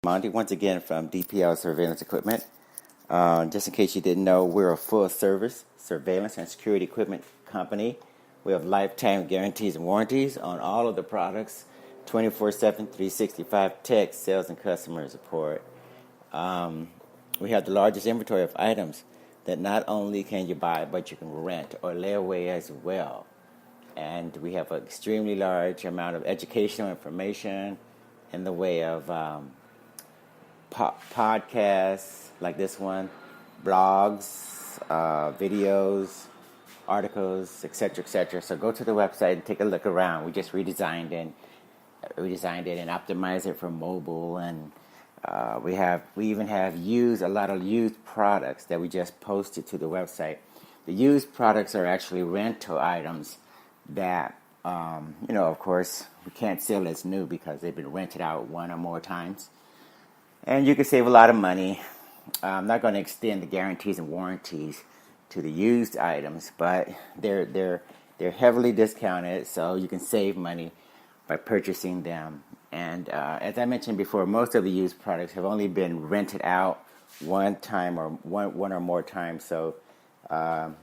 Monty, once again from DPL Surveillance Equipment. Just in case you didn't know, we're a full-service surveillance and security equipment company. We have lifetime guarantees and warranties on all of the products, 24/7, 365 tech, sales, and customer support. We have the largest inventory of items that not only can you buy, but you can rent or lay away as well. And we have an extremely large amount of educational information in the way of podcasts like this one, blogs, videos, articles, etc., etc. So go to the website and take a look around. We just redesigned it and optimized it for mobile, and we even have a lot of used products that we just posted to the website. The used products are actually rental items that of course we can't sell as new because they've been rented out one or more times, and you can save a lot of money. I'm not going to extend the guarantees and warranties to the used items, but they're heavily discounted, so you can save money by purchasing them. And as I mentioned before, most of the used products have only been rented out one time or one or more times, so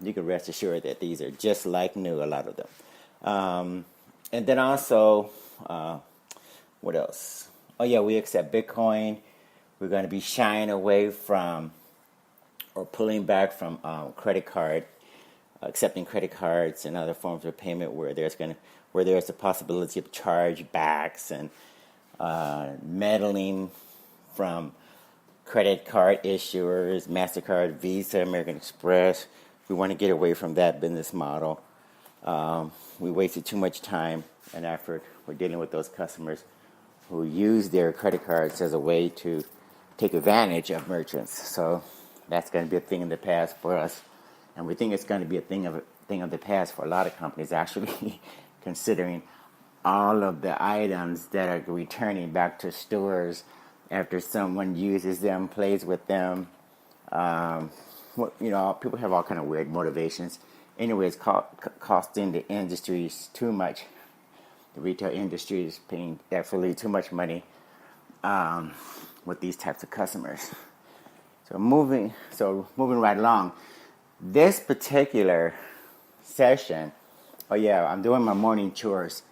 you can rest assured that these are just like new, a lot of them. And then also, what else? Oh yeah, we accept Bitcoin. We're going to be shying away from or pulling back from accepting credit cards and other forms of payment where there's a possibility of chargebacks and meddling from credit card issuers, MasterCard, Visa, American Express. We want to get away from that business model. We wasted too much time and effort. We're dealing with those customers who use their credit cards as a way to take advantage of merchants. So that's going to be a thing in the past for us, and we think it's going to be a thing of the past for a lot of companies, actually, considering all of the items that are returning back to stores after someone uses them, plays with them. People have all kind of weird motivations. Anyway, it's costing the industries too much. The retail industry is paying definitely too much money with these types of customers. So moving right along, this particular session, I'm doing my morning chores.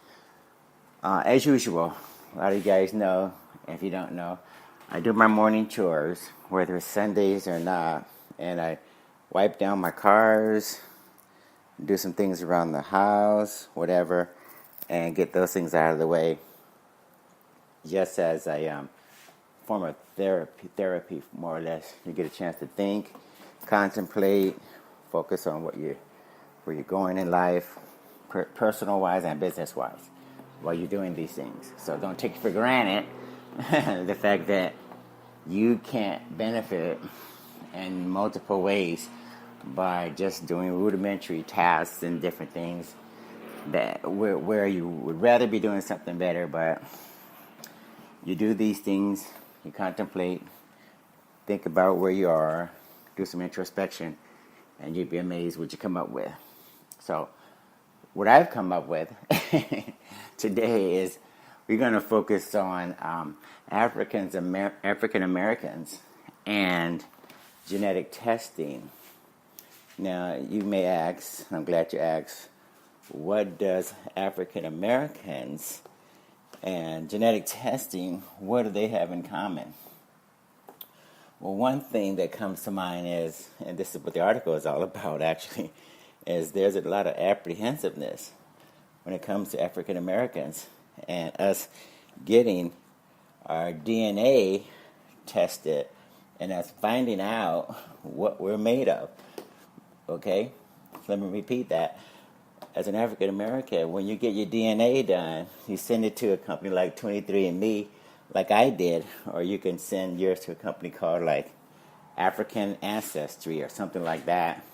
As usual, a lot of you guys know, if you don't know, I do my morning chores, whether it's Sundays or not, and I wipe down my cars, do some things around the house, whatever, and get those things out of the way, just as a form of therapy, more or less. You get a chance to think, contemplate, focus on where you're going in life, personal-wise and business-wise, while you're doing these things. So don't take for granted the fact that you can't benefit in multiple ways by just doing rudimentary tasks and different things that where you would rather be doing something better, but you do these things, you contemplate, think about where you are, do some introspection, and you'd be amazed what you come up with. So what I've come up with today is we're going to focus on African Americans and genetic testing. Now, you may ask, I'm glad you asked, what does African Americans and genetic testing, what do they have in common? Well, one thing that comes to mind is, and this is what the article is all about actually, is there's a lot of apprehensiveness when it comes to African Americans and us getting our DNA tested and us finding out what we're made of. Okay? Let me repeat that. As an African American, when you get your DNA done, you send it to a company like 23andMe, like I did, or you can send yours to a company called like African Ancestry or something like that.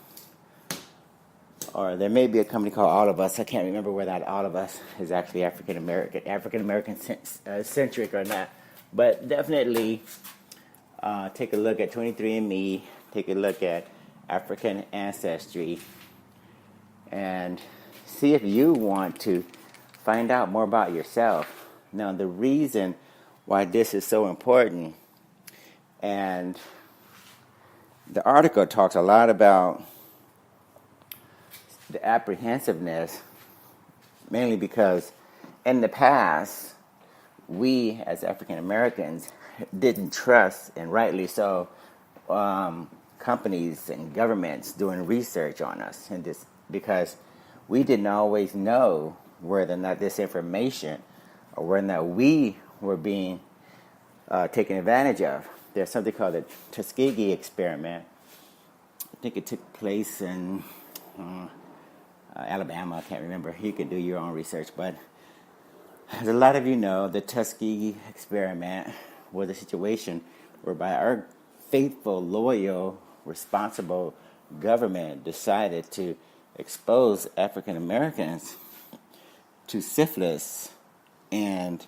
Or there may be a company called All of Us. I can't remember whether that All of Us is actually African American centric or not. But definitely take a look at 23andMe, take a look at African Ancestry, and see if you want to find out more about yourself. Now, the reason why this is so important And the article talks a lot about the apprehensiveness, mainly because in the past, we as African Americans didn't trust, and rightly so, companies and governments doing research on us, and this because we didn't always know whether or not this information or whether or not we were being taken advantage of. There's something called the Tuskegee experiment. I think it took place in Alabama. I can't remember. You can do your own research, but as a lot of you know, the Tuskegee experiment was a situation whereby our faithful, loyal, responsible government decided to expose African Americans to syphilis, and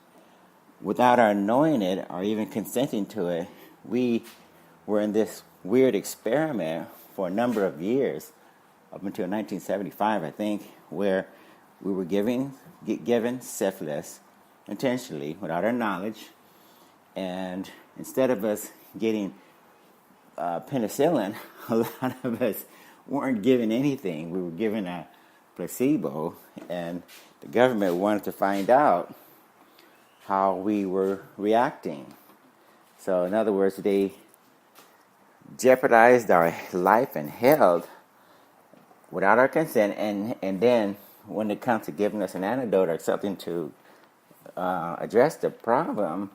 without our knowing it or even consenting to it, we were in this weird experiment for a number of years, up until 1975, I think, where we were given syphilis intentionally without our knowledge, and instead of us getting penicillin, a lot of us weren't given anything. We were given a placebo, and the government wanted to find out how we were reacting. So in other words, they jeopardized our life and health without our consent, and then when it comes to giving us an antidote or something to address the problem,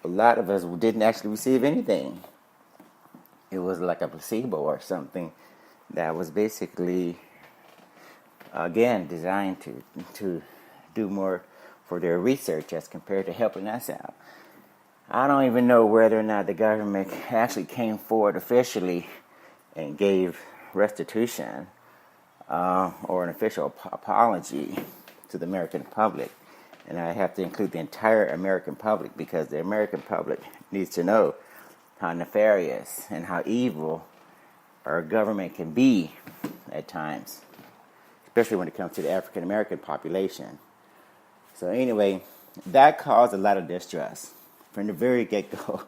a lot of us didn't actually receive anything. It was like a placebo or something that was basically, again, designed to do more for their research as compared to helping us out. I don't even know whether or not the government actually came forward officially and gave restitution or an official apology to the American public. And I have to include the entire American public, because the American public needs to know how nefarious and how evil our government can be at times, especially when it comes to the African American population. So anyway, that caused a lot of distrust from the very get-go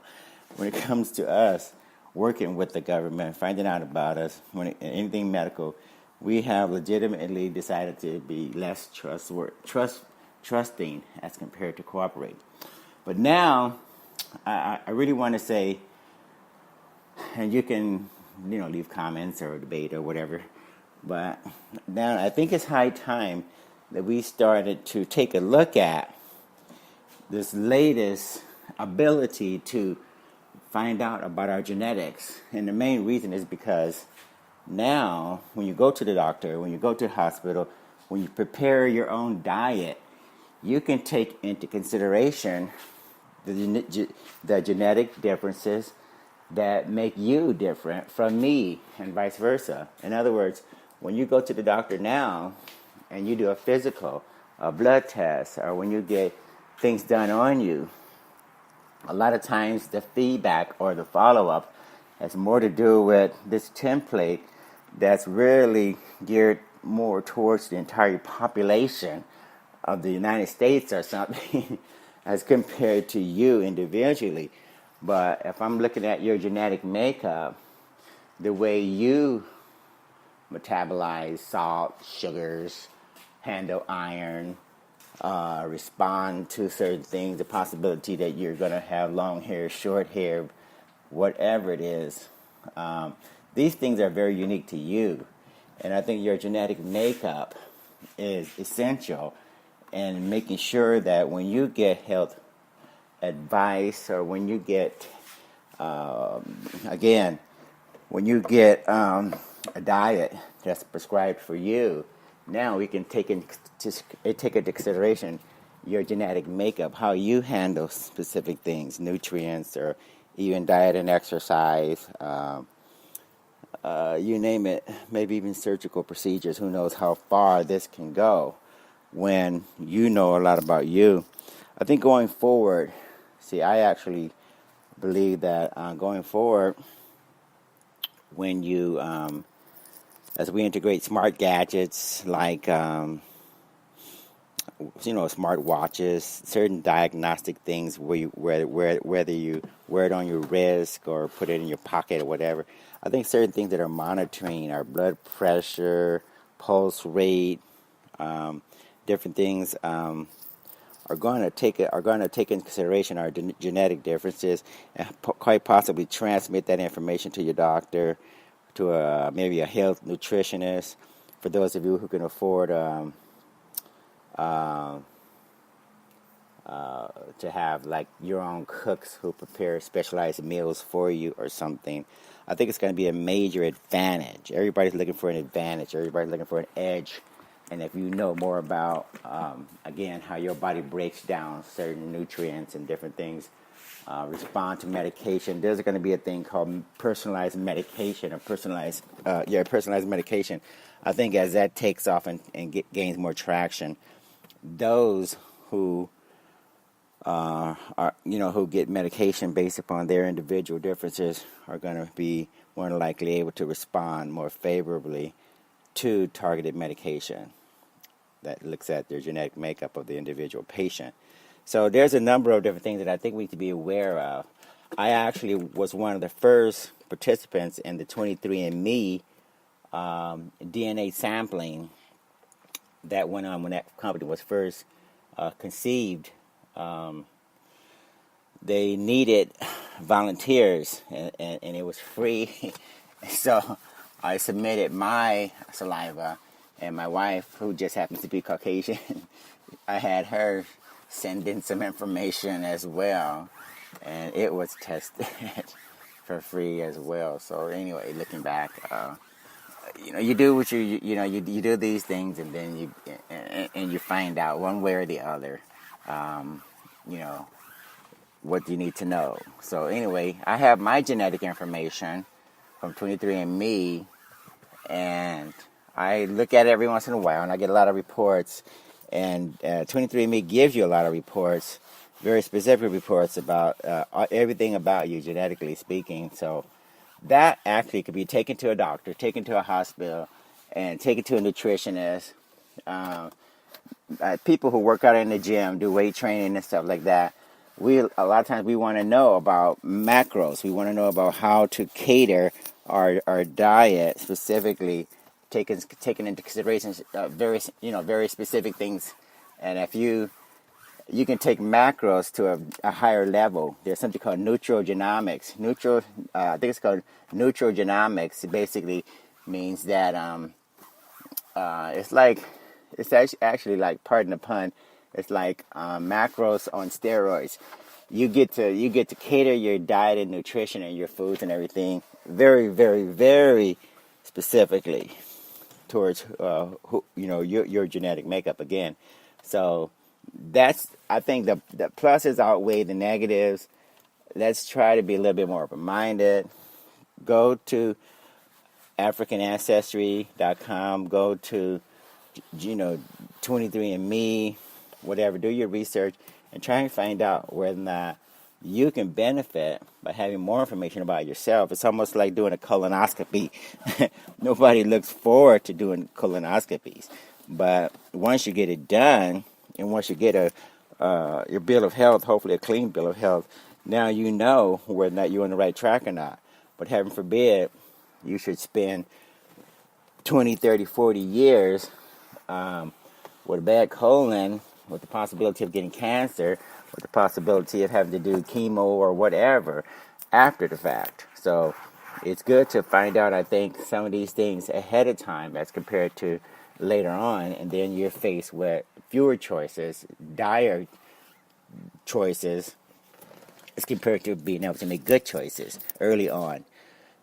when it comes to us working with the government, finding out about us, anything medical. We have legitimately decided to be less trusting as compared to cooperate. But now, I really want to say, and you can, leave comments or debate or whatever, but now I think it's high time that we started to take a look at this latest ability to find out about our genetics. And the main reason is because now, when you go to the doctor, when you go to the hospital, when you prepare your own diet, you can take into consideration the genetic differences that make you different from me, and vice versa. In other words, when you go to the doctor now and you do a physical, a blood test, or when you get things done on you, a lot of times the feedback or the follow-up has more to do with this template that's really geared more towards the entire population of the United States or something as compared to you individually. But if I'm looking at your genetic makeup, the way you metabolize salt, sugars, handle iron, respond to certain things, the possibility that you're going to have long hair, short hair, whatever it is, these things are very unique to you. And I think your genetic makeup is essential in making sure that when you get health advice, or when you get, when you get a diet that's prescribed for you, now we can take into consideration your genetic makeup, how you handle specific things, nutrients, or even diet and exercise, you name it, maybe even surgical procedures. Who knows how far this can go when you know a lot about you. I think going forward, I actually believe that going forward, when you, as we integrate smart gadgets like smart watches, certain diagnostic things whether you wear it on your wrist or put it in your pocket or whatever. I think certain things that are monitoring our blood pressure, pulse rate, different things are going to take into consideration our genetic differences and quite possibly transmit that information to your doctor, to maybe a health nutritionist. For those of you who can afford to have like your own cooks who prepare specialized meals for you or something, I think it's going to be a major advantage. Everybody's looking for an advantage. Everybody's looking for an edge. And if you know more about, again, how your body breaks down certain nutrients and different things, respond to medication, there's going to be a thing called personalized medication or personalized medication. I think as that takes off and gains more traction, those who who get medication based upon their individual differences are going to be more than likely able to respond more favorably to targeted medication that looks at their genetic makeup of the individual patient. So there's a number of different things that I think we need to be aware of. I actually was one of the first participants in the 23andMe DNA sampling that went on when that company was first conceived. They needed volunteers, and it was free. So I submitted my saliva, and my wife, who just happens to be Caucasian, I had her send in some information as well, and it was tested for free as well. So anyway, looking back, you do what you do these things, and then you find out one way or the other, what you need to know. So anyway, I have my genetic information from 23andMe, and I look at it every once in a while, and I get a lot of reports. And 23andMe gives you a lot of reports, very specific reports about everything about you, genetically speaking. So that actually could be taken to a doctor, taken to a hospital, and taken to a nutritionist. People who work out in the gym, do weight training and stuff like that. A lot of times we want to know about macros. We want to know about how to cater our diet specifically, taking into consideration very specific things. And if you can take macros to a higher level, there's something called nutrigenomics. I think it's called nutrigenomics. It basically means that it's actually like, pardon the pun, it's like macros on steroids. You get to cater your diet and nutrition and your foods and everything very, very, very specifically towards your genetic makeup again. So I think the pluses outweigh the negatives. Let's try to be a little bit more open-minded. Go to AfricanAncestry.com. Go to 23andMe, whatever. Do your research and try and find out whether or not you can benefit by having more information about yourself. It's almost like doing a colonoscopy. Nobody looks forward to doing colonoscopies, but once you get it done, and once you get your bill of health, hopefully a clean bill of health, now you know whether or not you're on the right track or not. But heaven forbid, you should spend 20, 30, 40 years with a bad colon, with the possibility of getting cancer, with the possibility of having to do chemo or whatever after the fact. So it's good to find out, I think, some of these things ahead of time as compared to later on, and then you're faced with fewer choices, dire choices, as compared to being able to make good choices early on.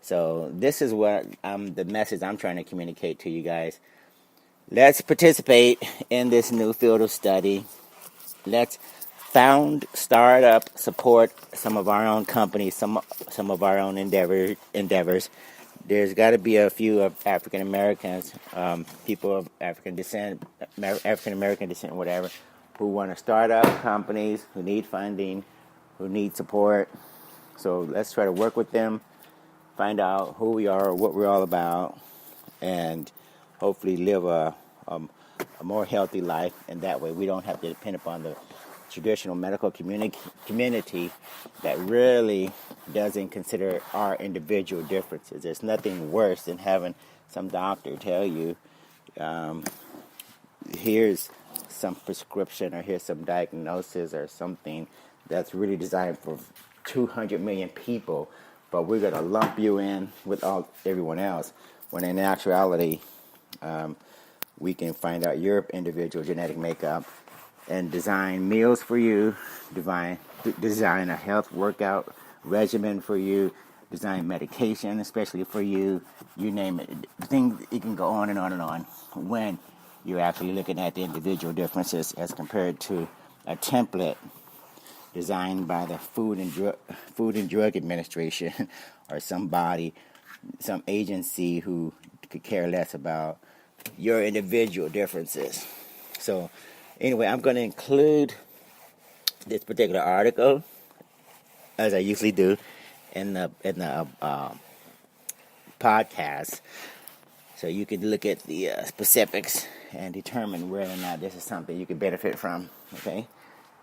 So this is what the message I'm trying to communicate to you guys. Let's participate in this new field of study. Let's start up, support some of our own companies, some of our own endeavors. There's got to be a few of African Americans, people of African American descent, whatever, who want to start up companies, who need funding, who need support. So let's try to work with them, find out who we are, what we're all about, and hopefully live a a more healthy life, and that way we don't have to depend upon the traditional medical community that really doesn't consider our individual differences. There's nothing worse than having some doctor tell you, here's some prescription or here's some diagnosis or something that's really designed for 200 million people, but we're going to lump you in with everyone else, when in actuality, we can find out your individual genetic makeup and design meals for you, design a health workout regimen for you, design medication especially for you, you name it. It can go on and on and on when you're actually looking at the individual differences as compared to a template designed by the Food and Drug Administration or some agency who could care less about your individual differences. So anyway, I'm going to include this particular article, as I usually do, in the podcast, so you can look at the specifics and determine whether or not this is something you can benefit from. Okay,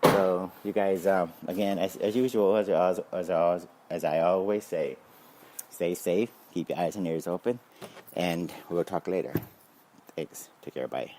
so you guys, again, as usual, as I always say, stay safe, keep your eyes and ears open, and we'll talk later. Thanks. Take care. Bye.